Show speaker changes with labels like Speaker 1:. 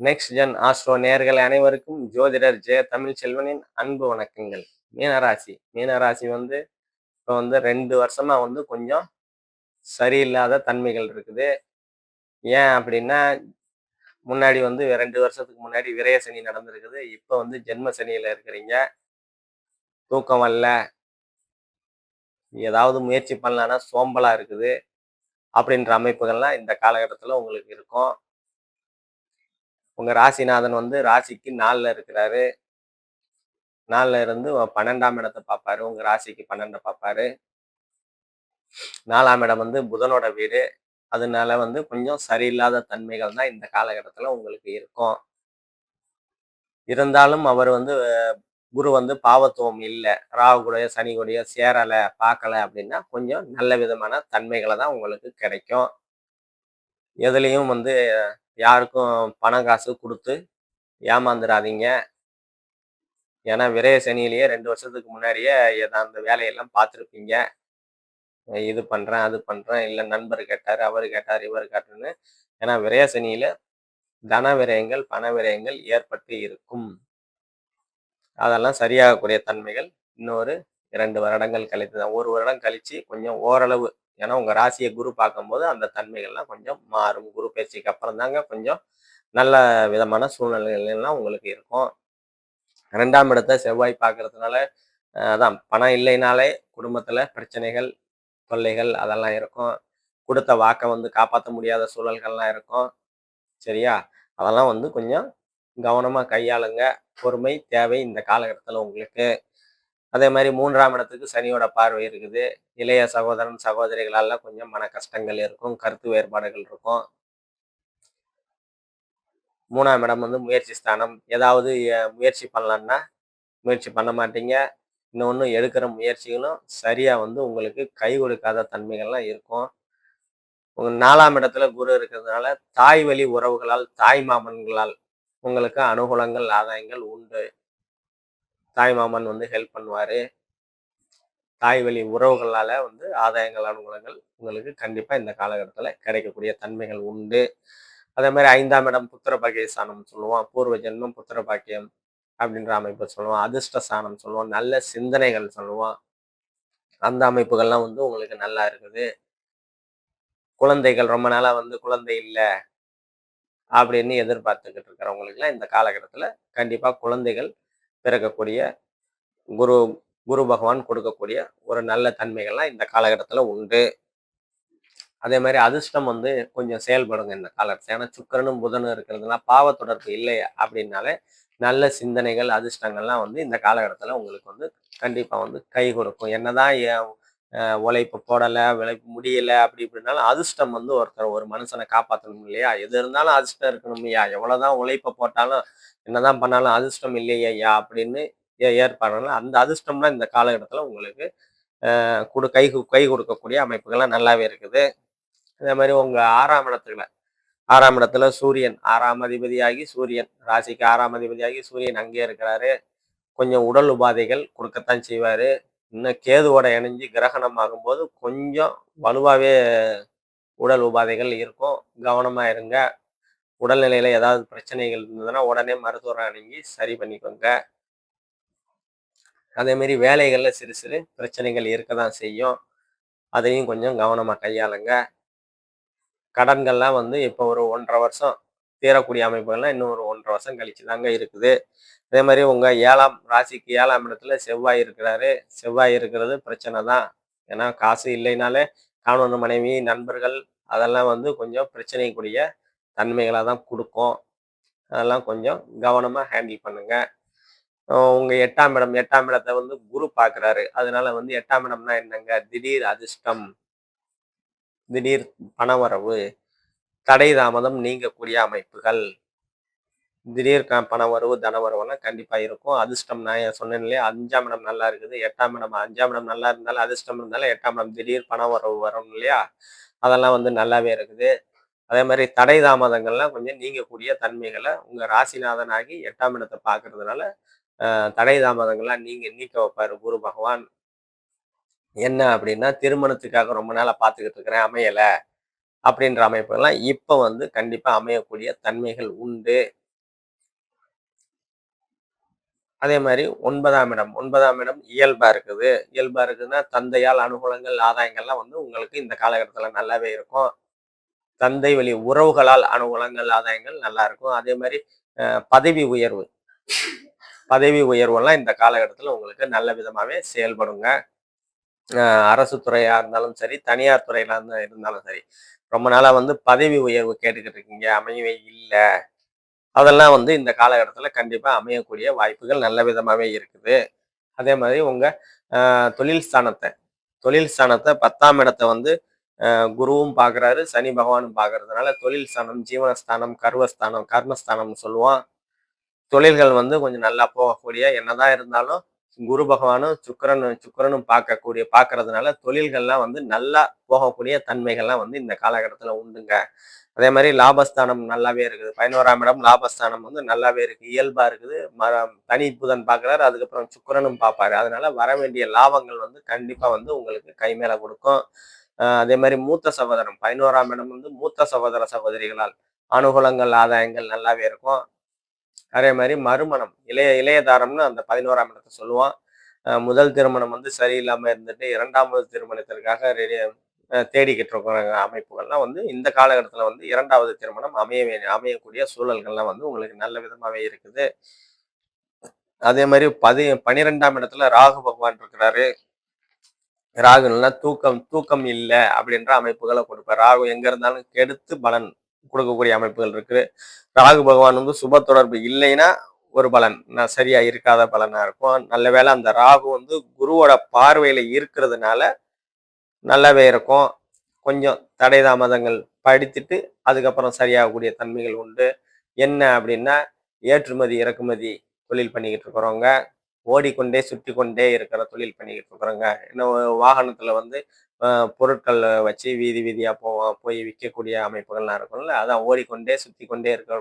Speaker 1: Next gen astro நேயர்கள் அனைவருக்கும் ஜோதிடர் ஜெய தமிழ்ச்செல்வனின் அன்பு வணக்கங்கள். மீனராசி வந்து இப்போ வந்து 2 வருஷமா வந்து கொஞ்சம் சரியில்லாத தன்மைகள் இருக்குது. ஏன் அப்படின்னா, முன்னாடி வந்து 2 வருஷத்துக்கு முன்னாடி விரய சனி நடந்திருக்குது. இப்போ வந்து ஜென்ம சனியில இருக்கிறீங்க. தூக்கம் வரல, ஏதாவது முயற்சி பண்ணலான்னா சோம்பலா இருக்குது அப்படின்ற அமைப்புகள்லாம் இந்த காலகட்டத்தில் உங்களுக்கு இருக்கும். உங்க ராசிநாதன் வந்து ராசிக்கு 4ல இருக்கிறாரு. 4ல இருந்து 12ஆம் இடத்தை பார்ப்பாரு. உங்க ராசிக்கு 12 பார்ப்பாரு. 4ஆம் இடம் வந்து புதனோட வீடு. அதனால வந்து கொஞ்சம் சரியில்லாத தன்மைகள் தான் இந்த காலகட்டத்தில் உங்களுக்கு இருக்கும். இருந்தாலும் அவர் வந்து குரு வந்து பாவத்துவம் இல்லை, ராகு கூடயோ சனி கூடயோ சேரலை பார்க்கல அப்படின்னா கொஞ்சம் நல்ல விதமான தன்மைகளை தான் உங்களுக்கு கிடைக்கும். எதுலேயும் வந்து யாருக்கும் பணம் காசு கொடுத்து ஏமாந்துடாதீங்க. ஏன்னா விரய சனியிலேயே 2 வருஷத்துக்கு முன்னாடியே அந்த வேலையெல்லாம் பார்த்துருப்பீங்க. இது பண்றேன் அது பண்றேன், இல்லை நண்பர் கேட்டார், அவர் கேட்டார், இவர் கேட்டாருன்னு. ஏன்னா விரய சனியில தன விரயங்கள் பண விரயங்கள் ஏற்பட்டு இருக்கும். அதெல்லாம் சரியாகக்கூடிய தன்மைகள் இன்னொரு 2 வருடங்கள் கழித்து தான். 1 வருடம் கழிச்சு கொஞ்சம் ஓரளவு, ஏன்னா உங்க ராசியை குரு பார்க்கும்போது அந்த தன்மைகள்லாம் கொஞ்சம் மாறும். குரு பயிற்சிக்கு அப்புறம் தாங்க கொஞ்சம் நல்ல விதமான சூழ்நிலைகள் எல்லாம் உங்களுக்கு இருக்கும். 2ஆம் இடத்தை செவ்வாய் பார்க்கறதுனால அதான் பணம் இல்லைனாலே குடும்பத்துல பிரச்சனைகள், தொல்லைகள் அதெல்லாம் இருக்கும். கொடுத்த வாக்கை வந்து காப்பாற்ற முடியாத சூழல்கள்லாம் இருக்கும். சரியா? அதெல்லாம் வந்து கொஞ்சம் கவனமா கையாளுங்க. பொறுமை தேவை இந்த காலகட்டத்தில் உங்களுக்கு. அதே மாதிரி 3ஆம் இடத்துக்கு சனியோட பார்வை இருக்குது. இளைய சகோதரன் சகோதரிகளால கொஞ்சம் மன கஷ்டங்கள் இருக்கும், கருத்து வேறுபாடுகள் இருக்கும். 3ஆம் இடம் வந்து முயற்சி ஸ்தானம். ஏதாவது முயற்சி பண்ணலான்னா முயற்சி பண்ண மாட்டீங்க. இன்னொன்று எடுக்கிற முயற்சிகளும் சரியா வந்து உங்களுக்கு கை கொடுக்காத தன்மைகள்லாம் இருக்கும். உங்க 4ஆம் இடத்துல குரு இருக்கிறதுனால தாய் வழி உறவுகளால், தாய் மாமன்களால் உங்களுக்கு அனுகூலங்கள் ஆதாயங்கள் உண்டு. தாய் மாமன் வந்து ஹெல்ப் பண்ணுவாரு. தாய் வழி உறவுகளால வந்து ஆதாயங்கள் அனுகூலங்கள் உங்களுக்கு கண்டிப்பா இந்த காலகட்டத்தில் கிடைக்கக்கூடிய தன்மைகள் உண்டு. அதே மாதிரி 5ஆம் இடம் புத்திர பாக்கிய ஸ்தானம் சொல்லுவோம். பூர்வ ஜென்மம் புத்திர பாக்கியம் அப்படின்ற அமைப்பு சொல்லுவோம். அதிர்ஷ்ட ஸ்தானம் சொல்லுவோம். நல்ல சிந்தனைகள் சொல்லுவோம். அந்த அமைப்புகள்லாம் வந்து உங்களுக்கு நல்லா இருக்குது. குழந்தைகள் ரொம்ப நாளா வந்து குழந்தை இல்லை அப்படின்னு எதிர்பார்த்துக்கிட்டு இருக்கிறவங்களுக்குலாம் இந்த காலகட்டத்தில் கண்டிப்பா குழந்தைகள் பிறக்கக்கூடிய குரு குரு பகவான் கொடுக்கக்கூடிய ஒரு நல்ல தன்மைகள்லாம் இந்த காலகட்டத்தில் உண்டு. அதே மாதிரி அதிர்ஷ்டம் வந்து கொஞ்சம் செயல்படுங்க இந்த காலகட்டத்தில். ஏன்னா சுக்கிரனும் புதனும் இருக்கிறதுனால பாவ தொடர்பு இல்லை அப்படின்னாலே நல்ல சிந்தனைகள் அதிர்ஷ்டங்கள்லாம் வந்து இந்த காலகட்டத்தில் உங்களுக்கு வந்து கண்டிப்பாக வந்து கை கொடுக்கும். என்னதான் உழைப்பு போடலை, உழைப்பு முடியலை அப்படி இப்படின்னாலும் அதிர்ஷ்டம் வந்து ஒரு மனுஷனை காப்பாற்றணும் இல்லையா? எது இருந்தாலும் அதிர்ஷ்டம் இருக்கணும் ஐயா. எவ்வளோதான் உழைப்பை போட்டாலும் என்னதான் பண்ணாலும் அதிர்ஷ்டம் இல்லையா ஐயா அப்படின்னு ஏற்பாடுனால அந்த அதிர்ஷ்டம்லாம் இந்த காலகட்டத்தில் உங்களுக்கு கை கொடுக்கக்கூடிய அமைப்புகள்லாம் நல்லாவே இருக்குது. அதே மாதிரி உங்க 6ஆம் இடத்துல சூரியன் 6ஆம் அதிபதியாகி சூரியன் ராசிக்கு 6ஆம் அதிபதியாகி சூரியன் அங்கேயே இருக்கிறாரு. கொஞ்சம் உடல் உபாதைகள் கொடுக்கத்தான் செய்வாரு. இன்னும் கேதுவோட இணைஞ்சு கிரகணம் ஆகும்போது கொஞ்சம் வலுவாகவே உடல் உபாதைகள் இருக்கும். கவனமா இருங்க. உடல்நிலையில ஏதாவது பிரச்சனைகள் இருந்ததுன்னா உடனே மருத்துவரை அணுகி சரி பண்ணிக்கோங்க. அதே மாதிரி வேலைகள்ல சிறு சிறு பிரச்சனைகள் இருக்க தான் செய்யும். அதையும் கொஞ்சம் கவனமா கையாளுங்க. கடன்கள்லாம் வந்து இப்போ ஒரு 1½ வருஷம் தீரக்கூடிய அமைப்புகள்லாம் இன்னும் ஒரு 1½ வருஷம் கழிச்சு தாங்க இருக்குது. அதே மாதிரி உங்க ராசிக்கு 7ஆம் இடத்துல செவ்வாய் இருக்கிறாரு. செவ்வாய் இருக்கிறது பிரச்சனை தான். ஏன்னா காசு இல்லைனாலே கணவன் மனைவி நண்பர்கள் அதெல்லாம் வந்து கொஞ்சம் பிரச்சனைக்குரிய தன்மைகளாக தான் கொடுக்கும். அதெல்லாம் கொஞ்சம் கவனமா ஹேண்டில் பண்ணுங்க. உங்க 8ஆம் இடத்தை வந்து குரு பார்க்குறாரு. அதனால வந்து 8ஆம் இடம்னா என்னங்க? திடீர் அதிர்ஷ்டம், திடீர் பணவரவு, தடை தாமதம் நீங்கக்கூடிய அமைப்புகள். திடீர் பணவரவு தனவரவுலாம் கண்டிப்பா இருக்கும். அதிர்ஷ்டம் நான் சொன்னேன் இல்லையா? 5ஆம் இடம் நல்லா இருக்குது. 8ஆம் இடம் 5ஆம் இடம் நல்லா இருந்தாலும் அதிர்ஷ்டம் இருந்தாலும் 8ஆம் இடம் திடீர் பணவரவு வரும் இல்லையா? அதெல்லாம் வந்து நல்லாவே இருக்குது. அதே மாதிரி தடை தாமதங்கள்லாம் கொஞ்சம் நீங்கக்கூடிய தன்மைகளை உங்க ராசிநாதனாகி 8ஆம் இடத்தை பார்க்கறதுனால தடை தாமதங்கள்லாம் நீக்க வைப்பாரு குரு பகவான். என்ன அப்படின்னா, திருமணத்துக்காக ரொம்ப நாளா பார்த்துக்கிட்டு இருக்கிறேன் அமையல அப்படின்ற அமைப்புகள்லாம் இப்போ வந்து கண்டிப்பா அமையக்கூடிய தன்மைகள் உண்டு. அதே மாதிரி 9ஆம் இடம் 9ஆம் இடம் இயல்பா இருக்குது. இயல்பா இருக்குதுன்னா, தந்தையால் அனுகூலங்கள், ஆதாயங்கள்லாம் வந்து உங்களுக்கு இந்த காலகட்டத்துல நல்லாவே இருக்கும். தந்தை வழி உறவுகளால் அனுகூலங்கள், ஆதாயங்கள் நல்லா இருக்கும். அதே மாதிரி அ பதவி உயர்வு பதவி உயர்வெல்லாம் இந்த காலகட்டத்துல உங்களுக்கு நல்ல விதமாவே செயல்படுங்க. அரசு துறையா இருந்தாலும் சரி, தனியார் துறையில இருந்தாலும் சரி. ரொம்ப நாளா வந்து பதவி உயர்வு கேட்டுக்கிட்டு இருக்கீங்க, அமையவே இல்ல. அதெல்லாம் வந்து இந்த காலகட்டத்துல கண்டிப்பா அமையக்கூடிய வாய்ப்புகள் நல்ல விதமாவே இருக்குது. அதே மாதிரி உங்க தொழில் ஸ்தானத்தை தொழில் ஸ்தானத்தை 10ஆம் இடத்தை வந்து குருவும் பார்க்குறாரு, சனி பகவானும் பார்க்கறதுனால தொழில் ஸ்தானம், ஜீவனஸ்தானம், கர்வஸ்தானம், கர்மஸ்தானம்னு சொல்லுவோம். தொழில்கள் வந்து கொஞ்சம் நல்லா போகக்கூடிய என்னதான் இருந்தாலும் குரு பகவானும் சுக்கிரனும் பார்க்கறதுனால தொழில்கள்லாம் வந்து நல்லா போகக்கூடிய தன்மைகள்லாம் வந்து இந்த காலகட்டத்தில் உண்டுங்க. அதே மாதிரி லாபஸ்தானம் நல்லாவே இருக்குது. 11ஆம் இடம் லாபஸ்தானம் வந்து நல்லாவே இருக்கு, இயல்பா இருக்குது. தனி புதன் பார்க்குறாரு, அதுக்கப்புறம் சுக்கிரனும் பார்ப்பாரு. அதனால வர வேண்டிய லாபங்கள் வந்து கண்டிப்பா வந்து உங்களுக்கு கை மேல கொடுக்கும். அதே மாதிரி மூத்த சகோதரம் 11ஆம் இடம் வந்து மூத்த சகோதர சகோதரிகளால் அனுகூலங்கள், ஆதாயங்கள் நல்லாவே இருக்கும். அதே மாதிரி மறுமணம், இளையதாரம்னு அந்த 11ஆம் இடத்தை சொல்லுவோம். முதல் திருமணம் வந்து சரியில்லாம இருந்துட்டு 2வது திருமணத்திற்காக தேடிக்கிட்டு இருக்கிற அமைப்புகள்லாம் வந்து இந்த காலகட்டத்தில் வந்து 2வது திருமணம் அமையக்கூடிய சூழல்கள்லாம் வந்து உங்களுக்கு நல்ல விதமாவே இருக்குது. அதே மாதிரி 12ஆம் இடத்துல ராகு பகவான் இருக்கிறாரு. ராகுன்னா தூக்கம் இல்லை அப்படின்ற அமைப்புகளை கொடுப்பார். ராகு எங்க இருந்தாலும் கெடுத்து பலன் கொடுக்கக்கூடிய அமைப்புகள் இருக்கு. ராகு பகவான் வந்து சுப தொடர்பு இல்லைன்னா ஒரு பலன் சரியா இருக்காத பலனா இருக்கும். நல்ல வேளை அந்த ராகு வந்து குருவோட பார்வையில இருக்கிறதுனால நல்லாவே இருக்கும். கொஞ்சம் தடை தாமதங்கள் படித்துட்டு அதுக்கப்புறம் சரியாகக்கூடிய தன்மைகள் உண்டு. என்ன அப்படின்னா, ஏற்றுமதி இறக்குமதி தொழில் பண்ணிக்கிட்டு இருக்கிறவங்க, ஓடிக்கொண்டே சுற்றி கொண்டே இருக்கிற தொழில் பண்ணிக்கிட்டு இருக்கிறவங்க, இன்னும் வாகனத்துல வந்து பொருட்கள் வச்சு வீதி வீதியா போய் விற்கக்கூடிய அமைப்புகள்லாம் இருக்கும்ல, அதான் ஓடிக்கொண்டே சுற்றி கொண்டே இருக்கிற